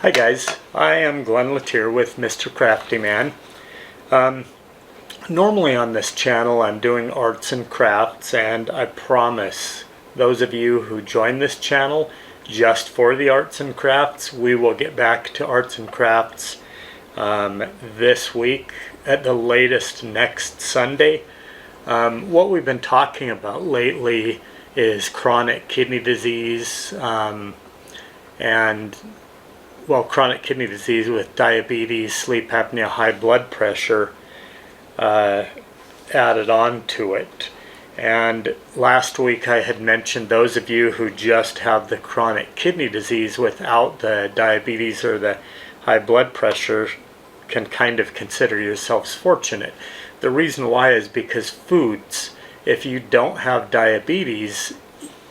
Hi guys, I am Glenn Latier with Mr. Crafty Man. Normally on this channel I'm doing arts and crafts, and I promise those of you who join this channel just for the arts and crafts, we will get back to arts and crafts this week, at the latest next Sunday. What we've been talking about lately is chronic kidney disease, chronic kidney disease with diabetes, sleep apnea, high blood pressure added on to it. And last week I had mentioned those of you who just have the chronic kidney disease without the diabetes or the high blood pressure can kind of consider yourselves fortunate. The reason why is because foods, if you don't have diabetes,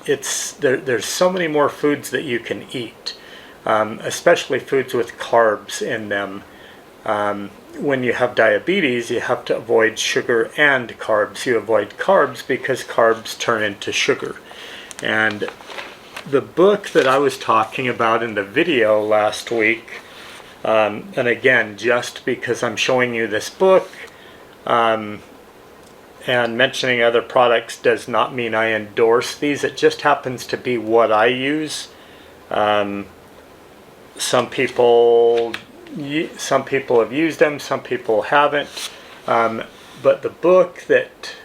there's so many more foods that you can eat. Especially foods with carbs in them. When you have diabetes, you have to avoid sugar and carbs. You avoid carbs because carbs turn into sugar. And the book that I was talking about in the video last week, and again, just because I'm showing you this book and mentioning other products does not mean I endorse these. It just happens to be what I use. Some people have used them, some people haven't. But the book that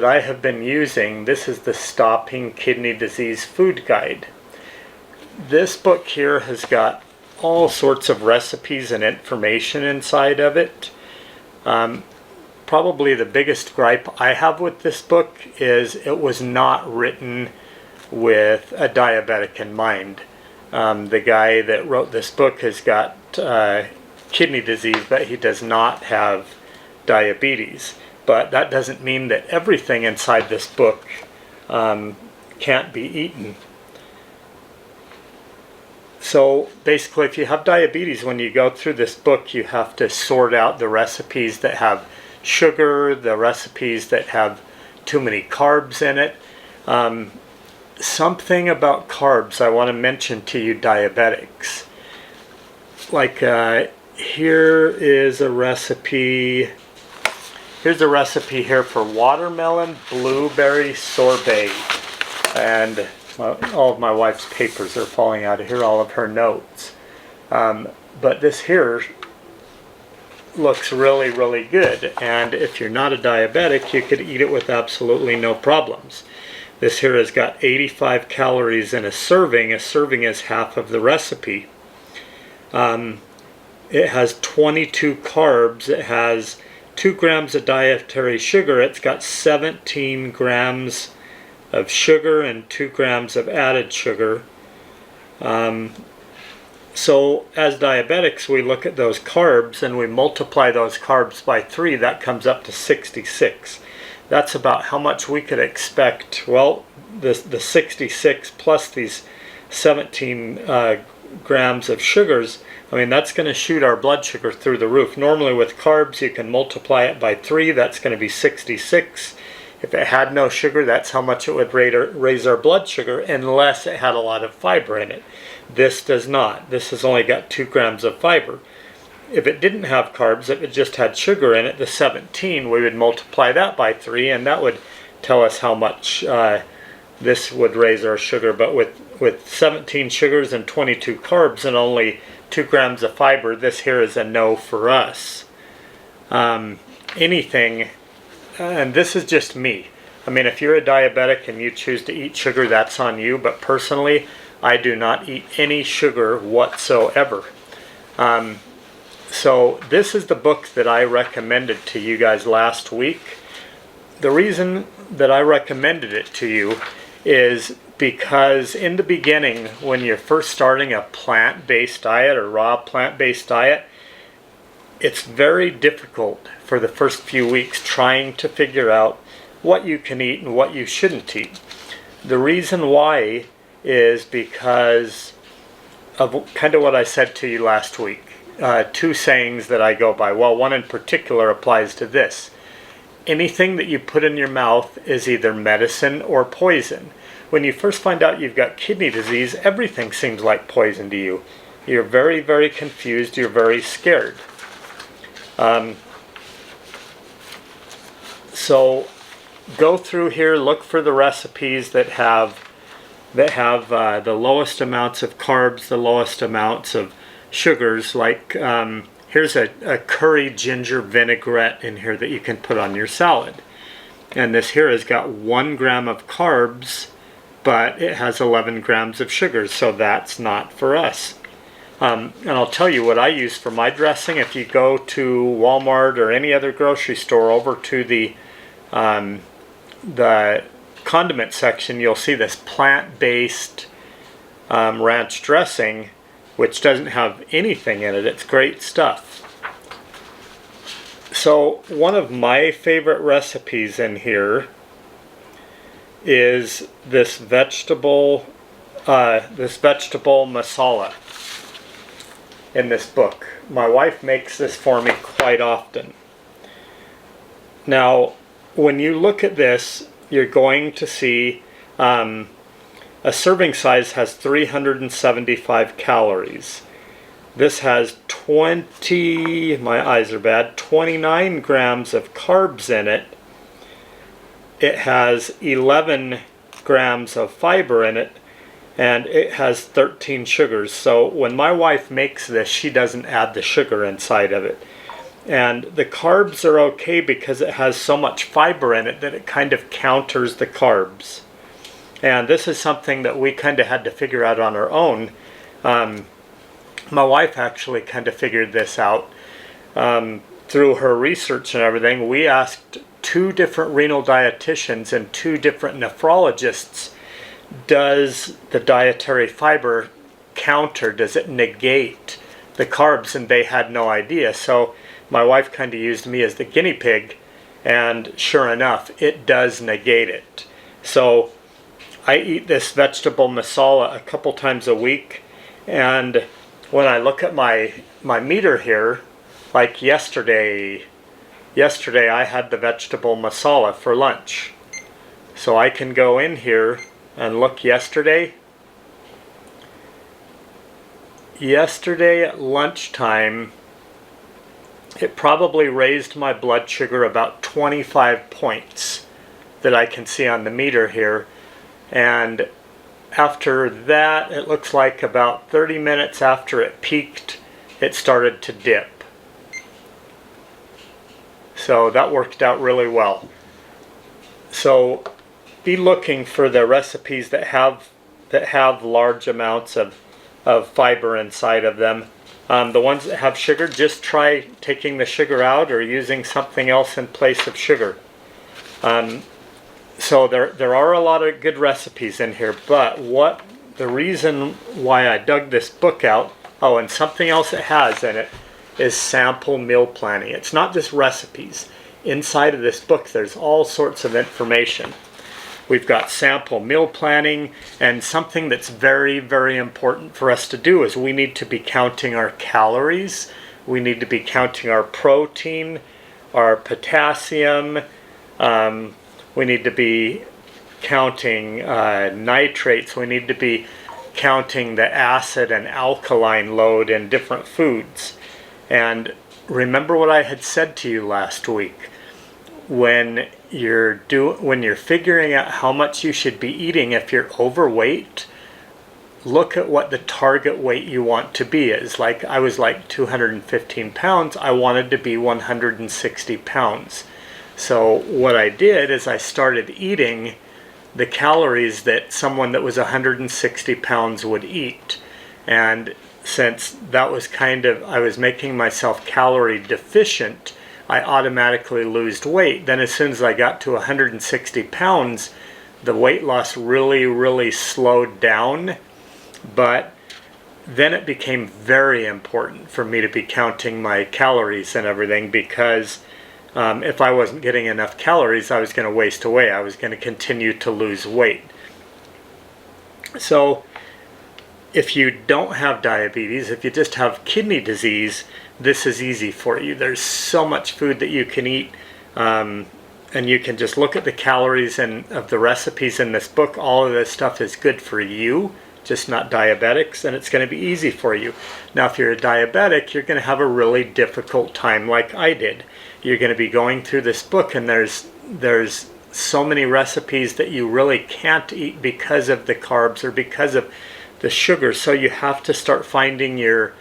I have been using, this is the Stopping Kidney Disease Food Guide. This book here has got all sorts of recipes and information inside of it. Probably the biggest gripe I have with this book is it was not written with a diabetic in mind. The guy that wrote this book has got kidney disease, but he does not have diabetes. But that doesn't mean that everything inside this book can't be eaten. So basically, if you have diabetes, when you go through this book, you have to sort out the recipes that have sugar, the recipes that have too many carbs in it. Something about carbs I want to mention to you diabetics. Like here is a recipe. Here's a recipe here for watermelon blueberry sorbet. And all of my wife's papers are falling out of here, all of her notes. But this here looks really, really good. And if you're not a diabetic, you could eat it with absolutely no problems. This here has got 85 calories in a serving. A serving is half of the recipe. It has 22 carbs. It has 2 grams of dietary sugar. It's got 17 grams of sugar and 2 grams of added sugar. So as diabetics, we look at those carbs and we multiply those carbs by 3. That comes up to 66. That's about how much we could expect. Well, the 66 plus these 17 grams of sugars, I mean, that's going to shoot our blood sugar through the roof. Normally with carbs, you can multiply it by 3. That's going to be 66. If it had no sugar, that's how much it would raise our blood sugar, unless it had a lot of fiber in it. This does not. This has only got 2 grams of fiber. If it didn't have carbs, if it just had sugar in it, the 17, we would multiply that by 3, and that would tell us how much this would raise our sugar. But with 17 sugars and 22 carbs and only 2 grams of fiber, this here is a no for us. Anything, and this is just me. I mean, if you're a diabetic and you choose to eat sugar, that's on you. But personally, I do not eat any sugar whatsoever. So this is the book that I recommended to you guys last week. The reason that I recommended it to you is because in the beginning, when you're first starting a plant-based diet or raw plant-based diet, it's very difficult for the first few weeks trying to figure out what you can eat and what you shouldn't eat. The reason why is because of kind of what I said to you last week. 2 sayings that I go by. Well, one in particular applies to this. Anything that you put in your mouth is either medicine or poison. When you first find out you've got kidney disease, everything seems like poison to you. you're very, very confused, you're very scared. So go through here, look for the recipes that have the lowest amounts of carbs, the lowest amounts of sugars. Like here's a curry ginger vinaigrette in here that you can put on your salad. And this here has got 1 gram of carbs, but it has 11 grams of sugar, so that's not for us. And I'll tell you what I use for my dressing. If you go to Walmart or any other grocery store over to the condiment section, you'll see this plant-based ranch dressing, which doesn't have anything in it. It's great stuff. So one of my favorite recipes in here is this vegetable masala in this book. My wife makes this for me quite often. Now, when you look at this, you're going to see a serving size has 375 calories. This has 29 grams of carbs in it. It has 11 grams of fiber in it, and it has 13 sugars. So when my wife makes this, she doesn't add the sugar inside of it. And the carbs are okay because it has so much fiber in it that it kind of counters the carbs. And this is something that we kind of had to figure out on our own. My wife actually kind of figured this out through her research and everything. We asked 2 different renal dietitians and 2 different nephrologists, does the dietary fiber counter, does it negate the carbs? And they had no idea. So my wife kind of used me as the guinea pig, and sure enough, it does negate it. So I eat this vegetable masala a couple times a week, and when I look at my meter here, like yesterday I had the vegetable masala for lunch. So I can go in here and look yesterday. Yesterday at lunchtime, it probably raised my blood sugar about 25 points that I can see on the meter here. And after that, it looks like about 30 minutes after it peaked, it started to dip. So that worked out really well. So be looking for the recipes that have large amounts of fiber inside of them. The ones that have sugar, just try taking the sugar out or using something else in place of sugar. So there are a lot of good recipes in here, but the reason why I dug this book out, oh, and something else it has in it is sample meal planning. It's not just recipes. Inside of this book, there's all sorts of information. We've got sample meal planning, and something that's very, very important for us to do is we need to be counting our calories. We need to be counting our protein, our potassium. We need to be counting nitrates. We need to be counting the acid and alkaline load in different foods. And remember what I had said to you last week. When you're figuring out how much you should be eating, if you're overweight, look at what the target weight you want to be is. Like I was like 215 pounds. I wanted to be 160 pounds. So what I did is I started eating the calories that someone that was 160 pounds would eat. And since that was I was making myself calorie deficient, I automatically lost weight. Then as soon as I got to 160 pounds, the weight loss really, really slowed down. But then it became very important for me to be counting my calories and everything, because if I wasn't getting enough calories, I was going to waste away. I was going to continue to lose weight. So if you don't have diabetes, if you just have kidney disease, this is easy for you. There's so much food that you can eat, and you can just look at the calories and of the recipes in this book. All of this stuff is good for you, just not diabetics, and it's going to be easy for you. Now, if you're a diabetic, you're going to have a really difficult time like I did. You're going to be going through this book, and there's so many recipes that you really can't eat because of the carbs or because of the sugar. So you have to start finding your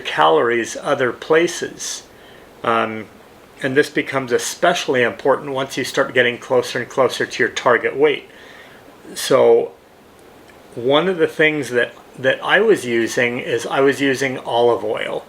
calories other places. And this becomes especially important once you start getting closer and closer to your target weight. So one of the things that I was using is I was using olive oil.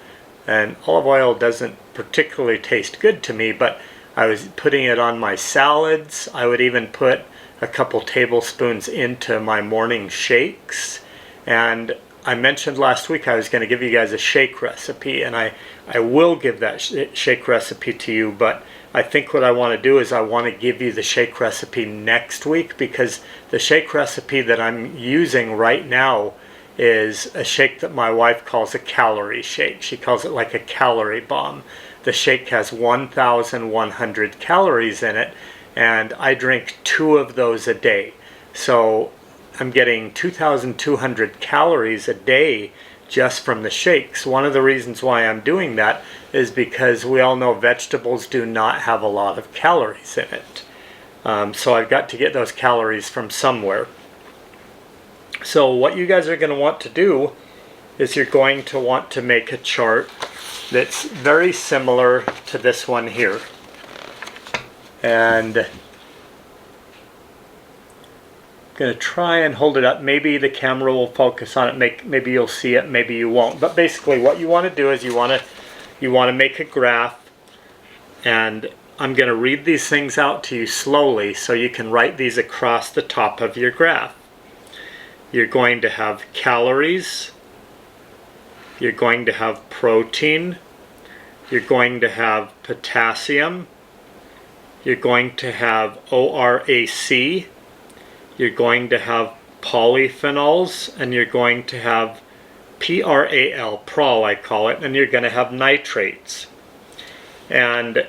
And olive oil doesn't particularly taste good to me, but I was putting it on my salads. I would even put a couple tablespoons into my morning shakes. And I mentioned last week I was going to give you guys a shake recipe, and I will give that shake recipe to you, but I think what I want to do is I want to give you the shake recipe next week, because the shake recipe that I'm using right now is a shake that my wife calls a calorie shake. She calls it like a calorie bomb. The shake has 1,100 calories in it, and I drink 2 of those a day. So I'm getting 2,200 calories a day just from the shakes. One of the reasons why I'm doing that is because we all know vegetables do not have a lot of calories in it. So I've got to get those calories from somewhere. So what you guys are going to want to do is you're going to want to make a chart that's very similar to this one here. And I'm going to try and hold it up. Maybe the camera will focus on it. Maybe you'll see it, maybe you won't. But basically what you want to do is you want to make a graph, and I'm going to read these things out to you slowly so you can write these across the top of your graph. You're going to have calories, you're going to have protein, you're going to have potassium, you're going to have ORAC, you're going to have polyphenols, and you're going to have PRAL, prol I call it, and you're going to have nitrates. And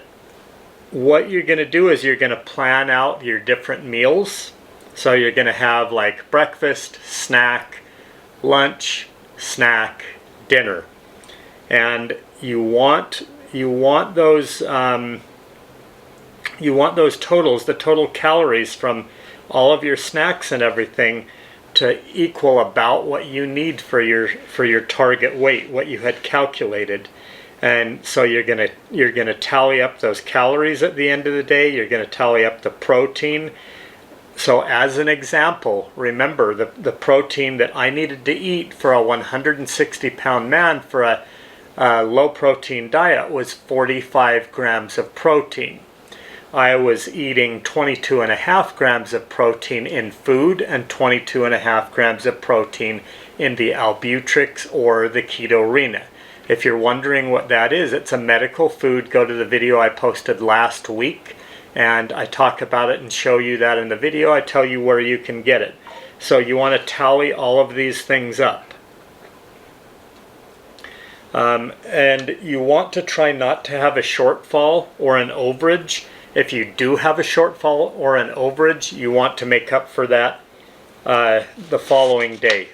what you're going to do is you're going to plan out your different meals. So you're going to have like breakfast, snack, lunch, snack, dinner. And you want those totals, the total calories from all of your snacks and everything, to equal about what you need for your target weight, what you had calculated. And so you're gonna tally up those calories at the end of the day. You're gonna tally up the protein. So as an example, remember the protein that I needed to eat for a 160-pound man for a low protein diet was 45 grams of protein. I was eating 22.5 grams of protein in food and 22.5 grams of protein in the Albutrix or the Ketorina. If you're wondering what that is, it's a medical food. Go to the video I posted last week, and I talk about it and show you that in the video. I tell you where you can get it. So you want to tally all of these things up. And you want to try not to have a shortfall or an overage. If you do have a shortfall or an overage, you want to make up for that the following day.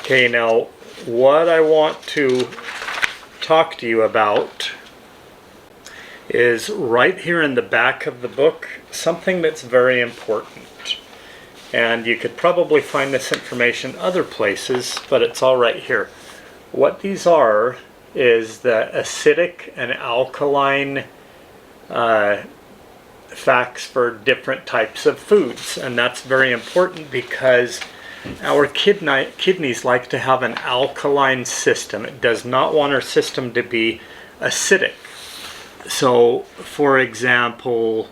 Okay, now what I want to talk to you about is right here in the back of the book, something that's very important. And you could probably find this information other places, but it's all right here. What these are is the acidic and alkaline facts for different types of foods. And that's very important because our kidneys like to have an alkaline system. It does not want our system to be acidic. So, for example,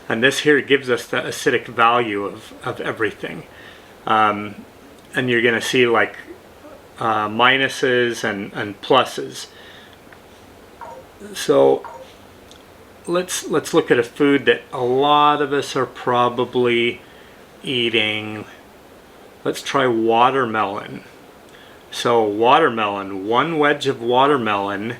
and this here gives us the acidic value of everything. And you're going to see like minuses and pluses. So let's look at a food that a lot of us are probably eating. Let's try watermelon. So watermelon, one wedge of watermelon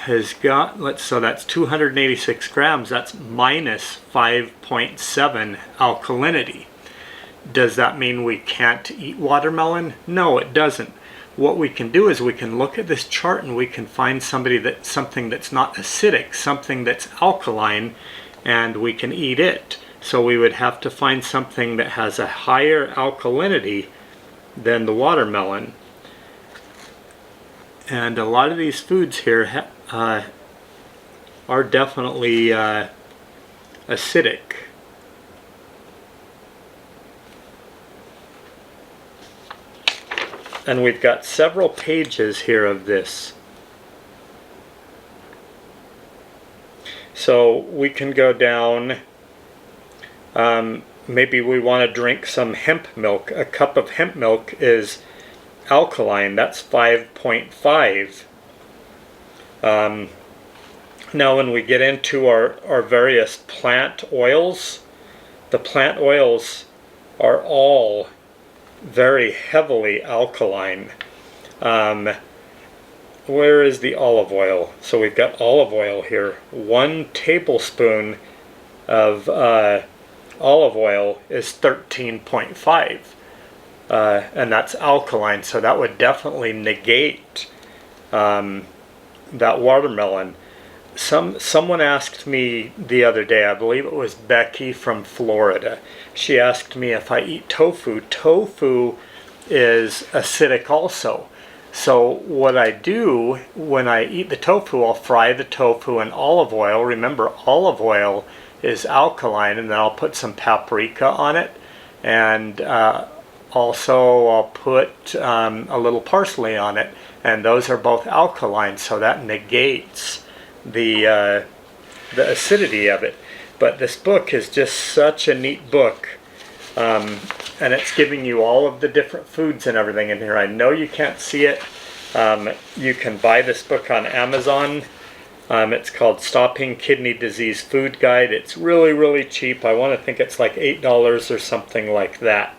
has got, so that's 286 grams. That's minus 5.7 alkalinity. Does that mean we can't eat watermelon? No, it doesn't. What we can do is we can look at this chart and we can find something that's not acidic, something that's alkaline, and we can eat it. So we would have to find something that has a higher alkalinity than the watermelon. And a lot of these foods here are definitely acidic. And we've got several pages here of this. So we can go down, maybe we want to drink some hemp milk. A cup of hemp milk is alkaline, that's 5.5. Now when we get into our various plant oils, the plant oils are all very heavily alkaline. Where is the olive oil? So we've got olive oil here. 1 tablespoon of olive oil is 13.5. And that's alkaline, so that would definitely negate that watermelon. Someone asked me the other day, I believe it was Becky from Florida, she asked me if I eat tofu. Tofu is acidic also. So what I do when I eat the tofu, I'll fry the tofu in olive oil. Remember, olive oil is alkaline, and then I'll put some paprika on it, and also I'll put a little parsley on it, and those are both alkaline, so that negates the acidity of it. But this book is just such a neat book, and it's giving you all of the different foods and everything in here. I know you can't see it. You can buy this book on Amazon. It's called Stopping Kidney Disease Food Guide. It's really, really cheap. I want to think it's like $8 or something like that.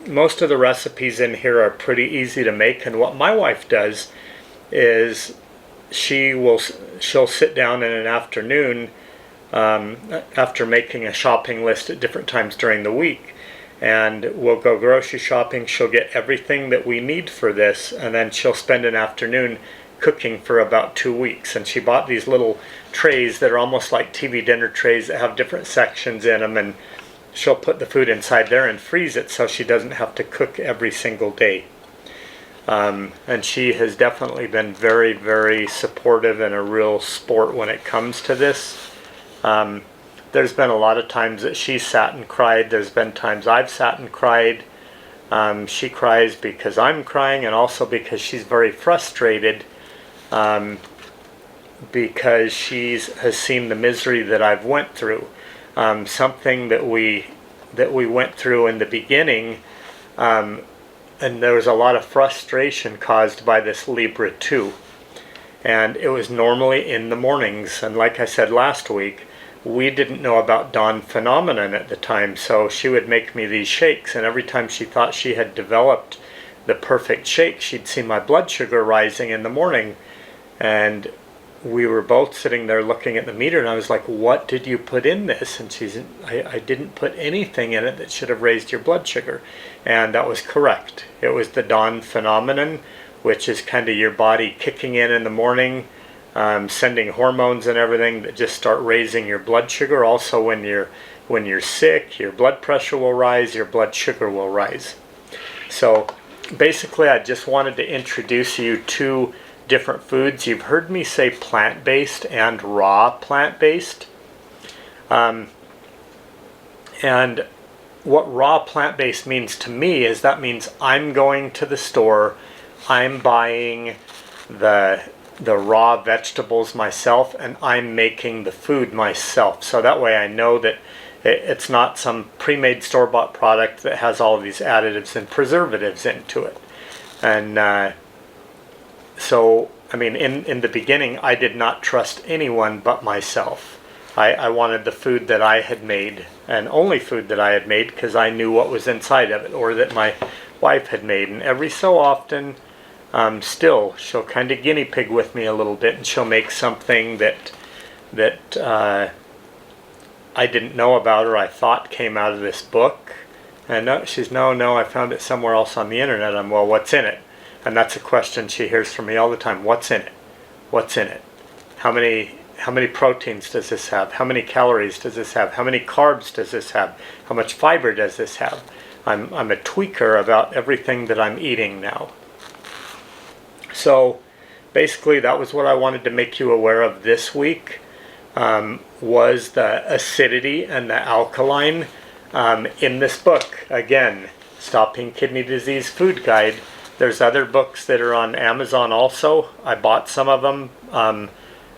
Most of the recipes in here are pretty easy to make, and what my wife does is she'll sit down in an afternoon after making a shopping list at different times during the week, and we'll go grocery shopping. She'll get everything that we need for this, and then she'll spend an afternoon cooking for about 2 weeks. And she bought these little trays that are almost like TV dinner trays that have different sections in them, and she'll put the food inside there and freeze it so she doesn't have to cook every single day. And she has definitely been very, very supportive and a real sport when it comes to this. There's been a lot of times that she sat and cried. There's been times I've sat and cried. She cries because I'm crying, and also because she's very frustrated because she has seen the misery that I've went through. Something that we went through in the beginning, and there was a lot of frustration caused by this Libra 2. And it was normally in the mornings, and like I said last week, we didn't know about dawn phenomenon at the time, so she would make me these shakes, and every time she thought she had developed the perfect shake, she'd see my blood sugar rising in the morning. And we were both sitting there looking at the meter, and I was like, what did you put in this? And she's, I didn't put anything in it that should have raised your blood sugar. And that was correct. It was the dawn phenomenon, which is kind of your body kicking in the morning, sending hormones and everything that just start raising your blood sugar. Also, when you're sick, your blood pressure will rise, your blood sugar will rise. So basically, I just wanted to introduce you to different foods. You've heard me say plant-based and raw plant-based. And what raw plant-based means to me is that means I'm going to the store, I'm buying the raw vegetables myself, and I'm making the food myself. So that way I know that it's not some pre-made store-bought product that has all of these additives and preservatives into it. And so, I mean, in the beginning, I did not trust anyone but myself. I wanted the food that I had made, and only food that I had made, because I knew what was inside of it, or that my wife had made. And every so often, still, she'll kind of guinea pig with me a little bit, and she'll make something that I didn't know about or I thought came out of this book. And no, she's, no, I found it somewhere else on the internet. I'm, well, what's in it? And that's a question she hears from me all the time. What's in it? What's in it? How many proteins does this have? How many calories does this have? How many carbs does this have? How much fiber does this have? I'm a tweaker about everything that I'm eating now. So basically that was what I wanted to make you aware of this week, was the acidity and the alkaline in this book. Again, Stopping Kidney Disease Food Guide. There's other books that are on Amazon also. I bought some of them.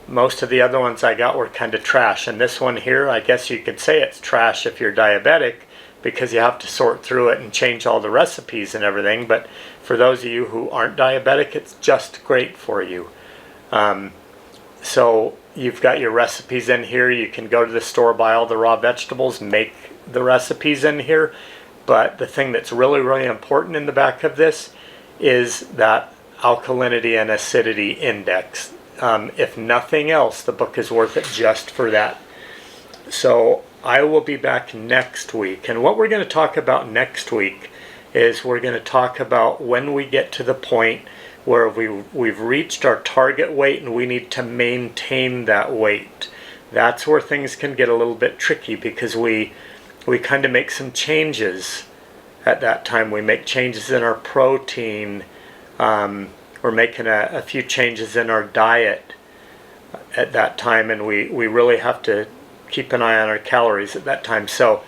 Most of the other ones I got were kind of trash. And this one here, I guess you could say it's trash if you're diabetic, because you have to sort through it and change all the recipes and everything. But for those of you who aren't diabetic, it's just great for you. So you've got your recipes in here. You can go to the store, buy all the raw vegetables, make the recipes in here. But the thing that's really, really important in the back of this is that alkalinity and acidity index. If nothing else, the book is worth it just for that. So I will be back next week. And what we're going to talk about next week is we're going to talk about when we get to the point where we've reached our target weight and we need to maintain that weight. That's where things can get a little bit tricky, because we kind of make some changes at that time. We make changes in our protein. We're making a few changes in our diet at that time, and we really have to keep an eye on our calories at that time. So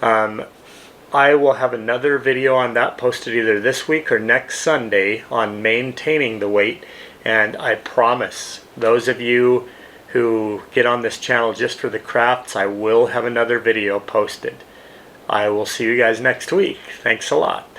I will have another video on that posted either this week or next Sunday on maintaining the weight. And I promise those of you who get on this channel just for the crafts, I will have another video posted. I will see you guys next week. Thanks a lot.